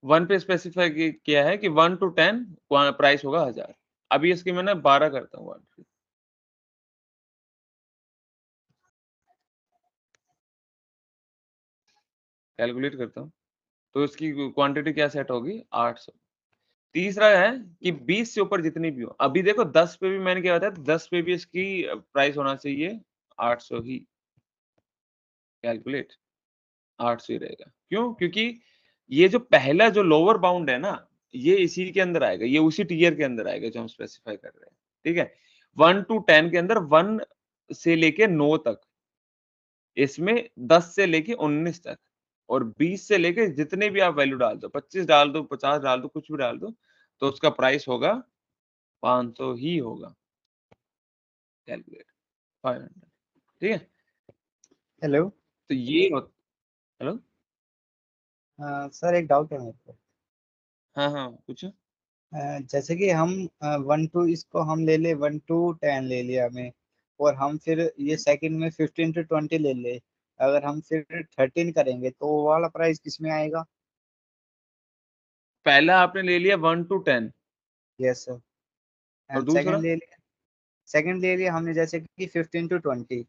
वन पे स्पेसिफाई किया है कि 1 to 10 प्राइस होगा 1000। अभी इसकी मैं ना 12 करता हूँ, कैलकुलेट करता हूँ, तो इसकी क्वांटिटी क्या सेट होगी? 800। तीसरा है कि 20 से ऊपर जितनी भी हो, अभी देखो 10 पे भी मैंने क्या बताया, 10 पे भी इसकी प्राइस होना चाहिए 800 ही, कैलकुलेट 800 ही रहेगा। क्यों? क्योंकि ये जो पहला जो लोअर बाउंड है ना, ये इसी के अंदर आएगा, ये उसी टियर के अंदर आएगा जो हम स्पेसिफाई कर रहे हैं, ठीक है। 1 to 10 के अंदर 1 से लेके 9 तक, इसमें 10 से लेके 19 तक, और 20 से लेके जितने भी आप वैल्यू डाल दो, 25 डाल दो, 50 डाल दो, कुछ भी डाल दो, तो उसका प्राइस होगा 500 ही होगा, कैलकुलेट 500, ठीक है। हेलो। तो ये हेलो, सर एक डाउट है मेरे को। हाँ हाँ पूछो। जैसे कि हम 1 to इसको हम ले ले, 1 to 10 ले लिया हमें, और हम फिर ये सेकंड में 15 to 20 ले ले, अगर हम फिर 13 करेंगे तो वो वाला प्राइस किस में आएगा? पहला आपने ले लिया 1 to 10, यस सर। और एंड दूसरा सेकंड ले लिया हमने जैसे कि 15 to 20।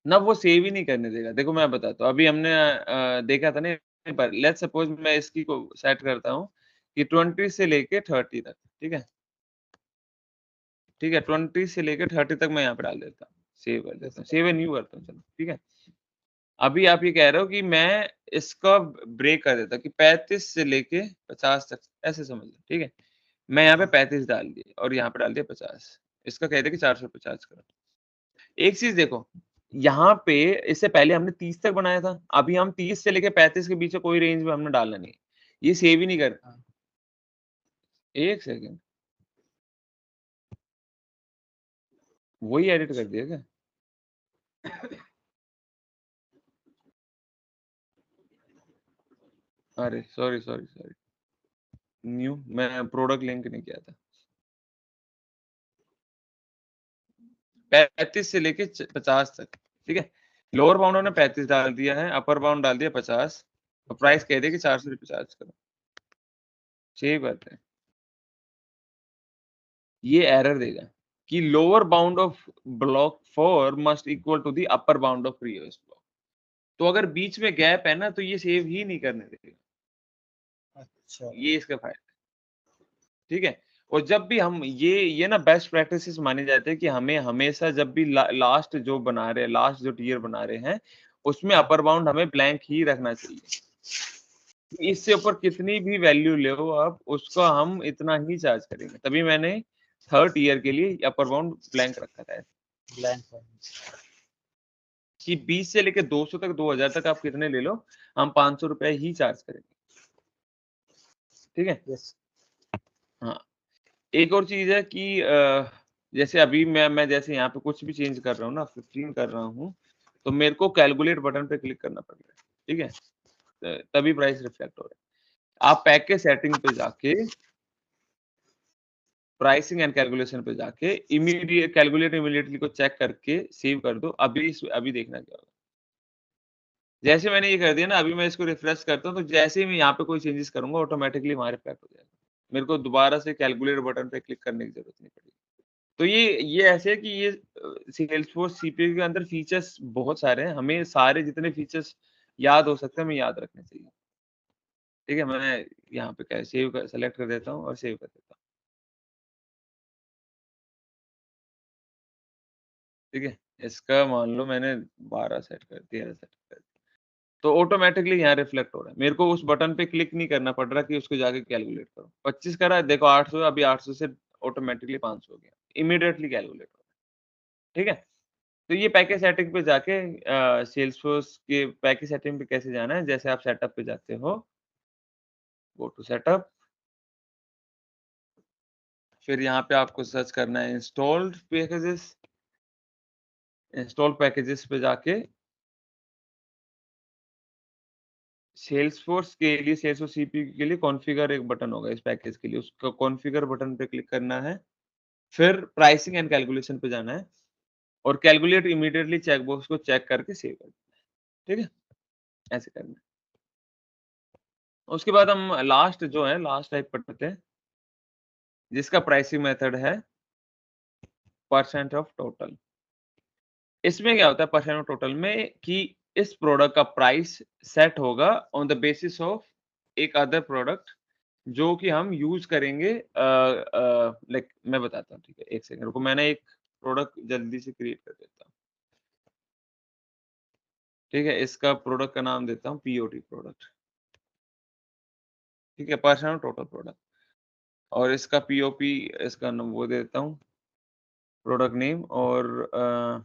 ना, वो सेव ही नहीं करने देगा। देखो मैं बताता हूँ, अभी हमने देखा था ना, पर लेट्स सपोज मैं इसकी को सेट करता हूँ कि 20 से लेके 30 तक, ठीक है, ठीक है, 20 से लेके 30 तक मैं यहाँ पे डाल देता हूँ, सेव कर देता हूँ, सेव एंड न्यू करता हूँ, चलो ठीक है। अभी आप ये कह रहे हो कि मैं इसका ब्रेक कर देता कि 35 से लेके 50 तक, ऐसे समझ लो, ठीक है। मैं यहाँ पे 35 डाल दिए और यहाँ पे डाल दिया 50, इसका कहते कि 450 करो। एक चीज देखो, यहाँ पे इससे पहले हमने 30 तक बनाया था, अभी हम 30 से लेके 35 के बीच में कोई रेंज में हमने डालना नहीं, ये सेव ही नहीं करता। हाँ। एक सेकंड, वही एडिट कर दिया क्या? अरे सॉरी सॉरी सॉरी, न्यू, मैं प्रोडक्ट लिंक नहीं किया था। 35 से लेके 50 तक, ठीक है। लोअर बाउंड ने 35 डाल दिया है, अपर बाउंड डाल दिया 50, और प्राइस कह दिया कि 400 रुपये चार्ज करो, सेव करते हैं। ये एरर देगा कि lower bound of block 4 must equal to the upper bound of previous block. तो अगर बीच में गैप है ना, तो ये सेव ही नहीं करने देगा, अच्छा। ये इसका फायदा है, ठीक है। और जब भी हम ये ना बेस्ट प्रैक्टिसेस माने जाते हैं कि हमें हमेशा जब भी लास्ट जो बना रहे हैं, लास्ट जो टियर बना रहे हैं, उसमें अपर बाउंड हमें ब्लैंक ही रखना चाहिए। इससे ऊपर कितनी भी वैल्यू ले हो आप, उसका हम इतना ही चार्ज करेंगे। तभी मैंने थर्ड ईयर के लिए अपर बाउंड ब्लैंक रखा था ब्लैंक। कि 20 से लेके 200 तक, 2000 तक आप कितने ले लो, हम 500 रुपए ही चार्ज करेंगे, ठीक है। यस। हाँ, एक और चीज है कि जैसे अभी मैं जैसे यहाँ पे कुछ भी चेंज कर रहा हूँ ना, 15 कर रहा हूँ, तो मेरे को कैलकुलेट बटन पे क्लिक करना पड़ रहा है, ठीक है, तभी प्राइस रिफ्लेक्ट हो रहा है। आप पैकेज सेटिंग पे जाके, प्राइसिंग एंड कैलकुलेशन पे जाके इमीडिएट कैलकुलेट इमीडिएटली को चेक करके सेव कर दो। अभी देखना क्या होगा। जैसे मैंने ये कर दिया ना, अभी मैं इसको रिफ्रेश करता हूँ, तो जैसे ही मैं यहाँ पे कोई चेंजेस करूँगा, ऑटोमैटिकली वहाँ रिफ्लेक्ट हो जाएगा। मेरे को दोबारा से कैलकुलेट बटन पे क्लिक करने की ज़रूरत नहीं पड़ेगी। तो ये ऐसे है कि ये सेल्सफोर्स सीपीयू के अंदर फीचर्स बहुत सारे हैं, हमें सारे जितने फीचर्स याद हो सकते हैं, हमें याद रखने चाहिए। ठीक है? मैं यहाँ पे क्या सेव कर सेलेक्ट कर देता हूँ और सेव कर देता हूँ। ठीक है? इसका मान लो मैंने 12 सेट कर 13 सेट कर तो ऑटोमैटिकली यहाँ रिफ्लेक्ट हो रहा है। मेरे को उस बटन पे क्लिक नहीं करना पड़ रहा कि उसको जाके कैलकुलेट करो। 25 करा देखो 800 अभी 800 से ऑटोमैटिकली 500 हो गया। इमीडिएटली कैलकुलेट हो रहा है। ठीक है? तो ये पैकेज सेटिंग पे जाके सेल्सफोर्स के पैकेज सेटिंग पे कैसे जाना है, जैसे आप सेटअप पे जाते हो, गो टू सेटअप, फिर यहाँ पे आपको सर्च करना है इंस्टॉल्ड पैकेजेस, इंस्टॉल पैकेजेस पे जाके सेल्सफोर्स के लिए सेल्सफोर्स सीपीयू के लिए कॉन्फ़िगर एक बटन होगा इस पैकेज के लिए, उसका कॉन्फ़िगर बटन पे क्लिक करना है, फिर प्राइसिंग एंड कैलकुलेशन पे जाना है और कैलकुलेट इमीडिएटली चेक बॉक्स को चेक करके सेव कर देना है, ठीक है? ऐसे करना है। उसके बाद हम लास्ट जो है, लास्ट टाइप पढ़ते हैं, जिसका प्राइसिंग मेथड है परसेंट ऑफ टोटल। इसमें क्या होता है परसेंट ऑफ टोटल में कि इस प्रोडक्ट का प्राइस सेट होगा ऑन द बेसिस ऑफ एक अदर प्रोडक्ट जो कि हम यूज़ करेंगे लाइक मैं बताता हूँ, ठीक है? 1 सेकंड रुको, मैंने एक प्रोडक्ट जल्दी से क्रिएट कर देता हूँ। ठीक है? इसका प्रोडक्ट का नाम देता हूँ पीओटी प्रोडक्ट। ठीक है? पर्सन ऑफ टोटल प्रोडक्ट और इसका पीओपी इसका न वो दे देता हूँ, प्रोडक्ट नेम और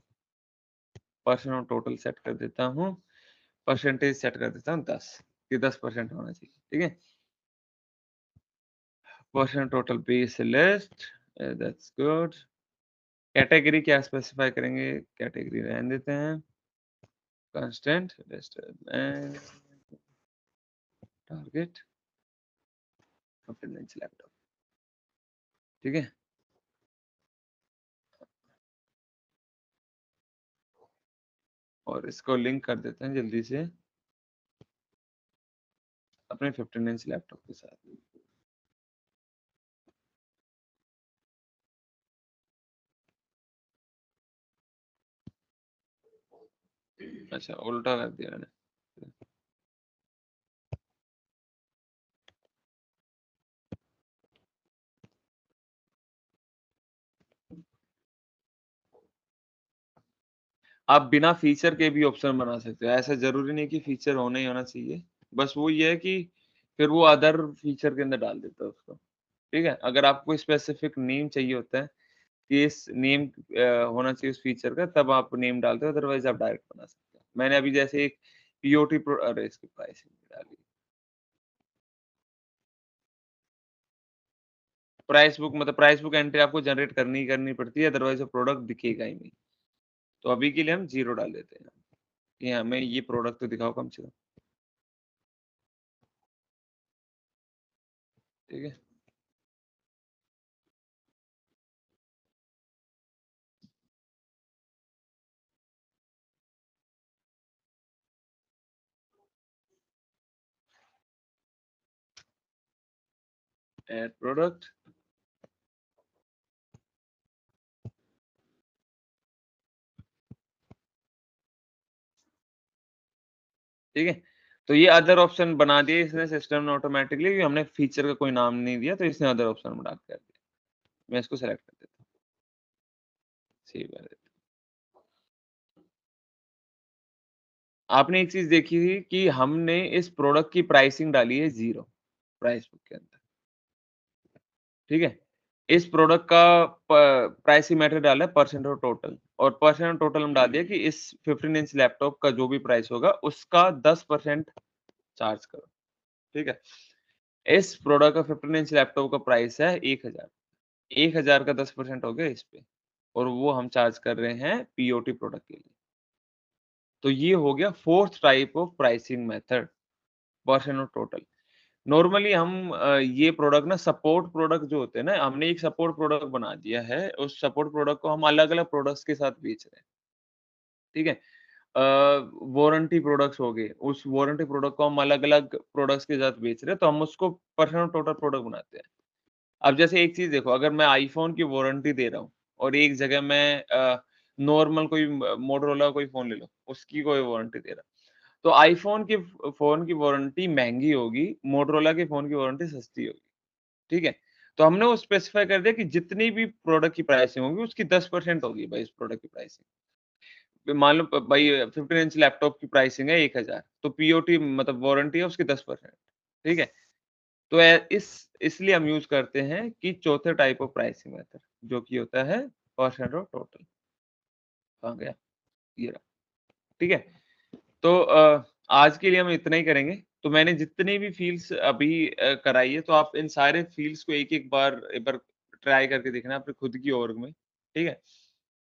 पर्सन ऑफ टोटल सेट कर देता हूँ, परसेंटेज सेट कर देता हूँ 10 कि 10% होना चाहिए। ठीक है? Person total base list that's good. Category क्या स्पेसिफाई करेंगे? कैटेगरी रहने देते हैं। Constant list and target confidence laptop. ठीक है? और इसको लिंक कर देते हैं जल्दी से अपने 15 इंच लैपटॉप के साथ। अच्छा उल्टा कर दिया मैंने। आप बिना फीचर के भी ऑप्शन बना सकते हो, ऐसा ज़रूरी नहीं कि फीचर होना ही होना चाहिए। बस वो ये है कि फिर वो अदर फीचर के अंदर डाल देता है उसको, ठीक है? अगर आपको स्पेसिफिक नेम चाहिए होता है कि इस नेम होना चाहिए उस फीचर का, तब आप नेम डालते हो, अदरवाइज़ आप डायरेक्ट बना सकते हो। मैंने अभी जैसे एक पीओटी प्रो अरे इसकी प्राइसिंग डाली। प्राइस बुक एंट्री आपको जनरेट करनी ही करनी पड़ती है, अदरवाइज़ वो प्रोडक्ट दिखेगा ही नहीं। तो अभी के लिए हम 0 डाल देते हैं कि हमें ये प्रोडक्ट तो दिखाओ कम से कम, ठीक है? Add product. ठीक है? तो ये अदर ऑप्शन बना दिए इसने सिस्टम ने ऑटोमैटिकली कि हमने फीचर का कोई नाम नहीं दिया, तो इसने अदर ऑप्शन बना के कर दिया। मैं इसको सेलेक्ट कर देता हूँ, सेव कर देता हूँ। आपने एक चीज़ देखी थी कि हमने इस प्रोडक्ट की प्राइसिंग डाली है 0 प्राइस बुक के अंदर, ठीक है? इस प्रोडक्ट का प्राइसिंग मेथड डाला है परसेंट ऑफ टोटल और परसेंट ऑफ टोटल हम डाल दिया कि इस 15 इंच लैपटॉप का जो भी प्राइस होगा उसका 10% चार्ज करो, ठीक है? इस प्रोडक्ट का 15 इंच लैपटॉप का प्राइस है 1000 1000 का 10% हो गया इस पे और वो हम चार्ज कर रहे हैं पीओटी प्रोडक्ट के लिए। तो ये हो गया 4th type of pricing method, percent of total. Normally हम ये प्रोडक्ट ना सपोर्ट प्रोडक्ट जो होते हैं ना, हमने एक सपोर्ट प्रोडक्ट बना दिया है, उस सपोर्ट प्रोडक्ट को हम अलग-अलग प्रोडक्ट्स के साथ बेच रहे हैं, ठीक है? वारंटी प्रोडक्ट्स हो गए, उस वारंटी प्रोडक्ट को हम अलग-अलग प्रोडक्ट्स के साथ बेच रहे हैं, तो हम उसको पर्सनल टोटल प्रोडक्ट बनाते हैं। अब जैसे एक चीज़ देखो, अगर मैं आईफ़ोन की वारंटी दे रहा हूँ और एक जगह मैं नॉर्मल कोई मोटोरोला का कोई फ़ोन ले लो, उसकी कोई वारंटी दे रहा हूँ। तो आईफ़ोन के फ़ोन की वारंटी महँगी होगी, मोटोरोला के फ़ोन की वारंटी सस्ती होगी, ठीक है? तो हमने वो स्पेसिफ़ाई कर दिया कि जितनी भी प्रोडक्ट की प्राइसिंग होगी, उसकी 10% होगी भाई इस प्रोडक्ट की प्राइसिंग। मान लो भाई 15 इंच लैपटॉप की प्राइसिंग है 1000, तो पीओटी मतलब वारंटी है उसकी 10%, ठीक है? तो इसलिए हम यूज़ करते हैं कि चौथे टाइप ऑफ प्राइसिंग मेथड, जो कि होता है परसेंट ऑफ टोटल। कहाँ गया? ये रहा, ठीक है? तो आज के लिए हम इतना ही करेंगे। तो मैंने जितनी भी फ़ील्ड्स अभी कराई है, तो आप इन सारे फ़ील्ड्स को एक-एक बार एक बार ट्राई करके देखना अपनी खुद की org में, ठीक है?